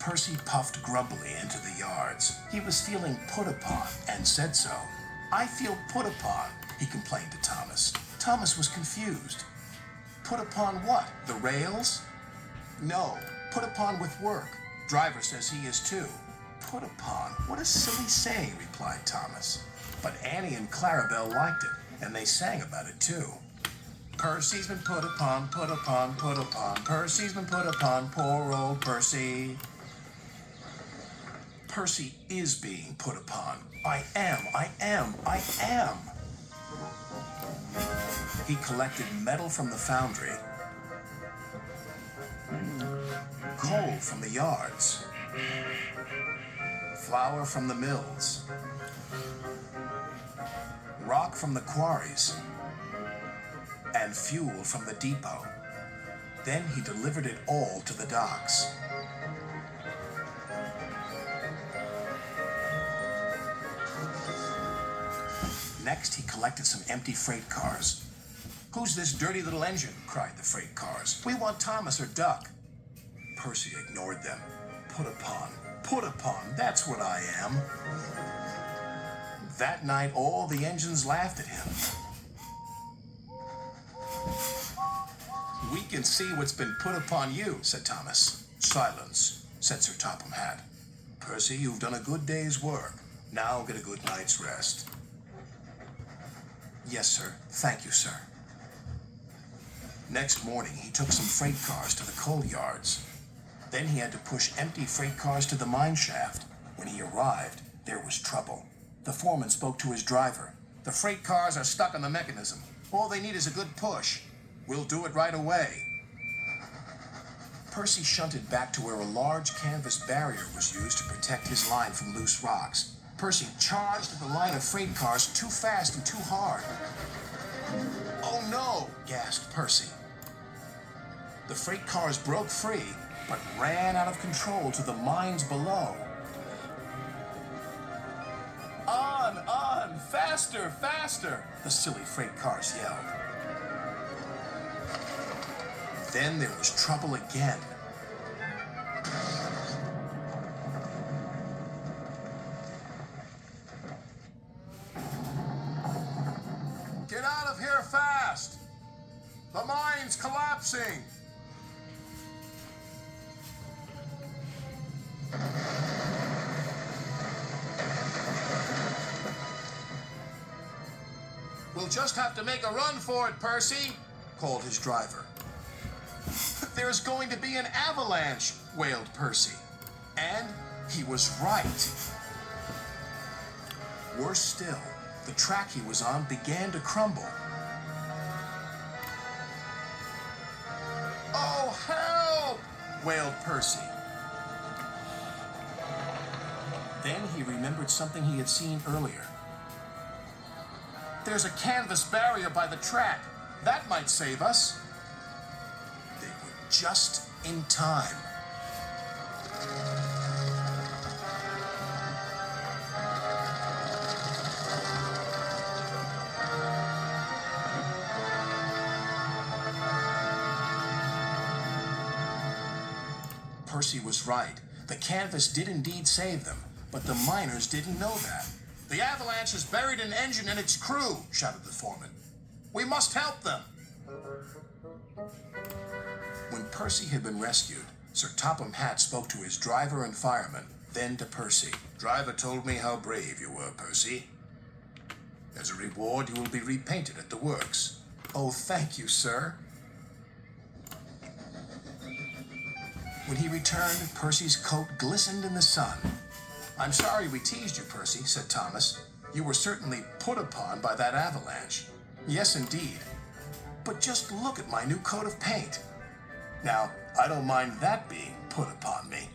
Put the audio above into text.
Percy puffed grumpily into the yards. He was feeling put upon and said so. "I feel put upon," he complained to Thomas. Thomas was confused. Put upon what? The rails? No, put upon with work. Driver says he is too. Put upon? What a silly saying, replied Thomas. But Annie and Clarabelle liked it, and they sang about it too. Percy's been put upon, put upon, put upon. Percy's been put upon, poor old Percy. Percy is being put upon. I am. He collected metal from the foundry, coal from the yards, flour from the mills, rock from the quarries, and fuel from the depot. Then he delivered it all to the docks. Next, he collected some empty freight cars. "Who's this dirty little engine?" cried the freight cars. "We want Thomas or Duck." Percy ignored them. Put upon, that's what I am. That night, all the engines laughed at him. "We can see what's been put upon you," said Thomas. "Silence," said Sir Topham Hatt. "Percy, you've done a good day's work. Now get a good night's rest." "Yes, sir. Thank you, sir." Next morning, he took some freight cars to the coal yards. Then he had to push empty freight cars to the mine shaft. When he arrived, there was trouble. The foreman spoke to his driver. "The freight cars are stuck on the mechanism. All they need is a good push. We'll do it right away." Percy shunted back to where a large canvas barrier was used to protect his line from loose rocks. Percy charged at the line of freight cars too fast and too hard. "Oh no!" gasped Percy. The freight cars broke free, but ran out of control to the mines below. On! Faster, faster!" the silly freight cars yelled. Then there was trouble again. "Get out of here fast! The mine's collapsing!" "We'll just have to make a run for it, Percy," called his driver. "There's going to be an avalanche," wailed Percy. And he was right. Worse still, the track he was on began to crumble. "Oh, help!" wailed Percy. Then he remembered something he had seen earlier. "There's a canvas barrier by the track. That might save us." They were just in time. Percy was right. The canvas did indeed save them, but the miners didn't know that. "The avalanche has buried an engine and its crew," shouted the foreman. "We must help them." When Percy had been rescued, Sir Topham Hatt spoke to his driver and fireman, then to Percy. "Driver told me how brave you were, Percy. As a reward, you will be repainted at the works." "Oh, thank you, sir." When he returned, Percy's coat glistened in the sun. "I'm sorry we teased you, Percy," said Thomas. "You were certainly put upon by that avalanche." "Yes, indeed. But just look at my new coat of paint. Now, I don't mind that being put upon me."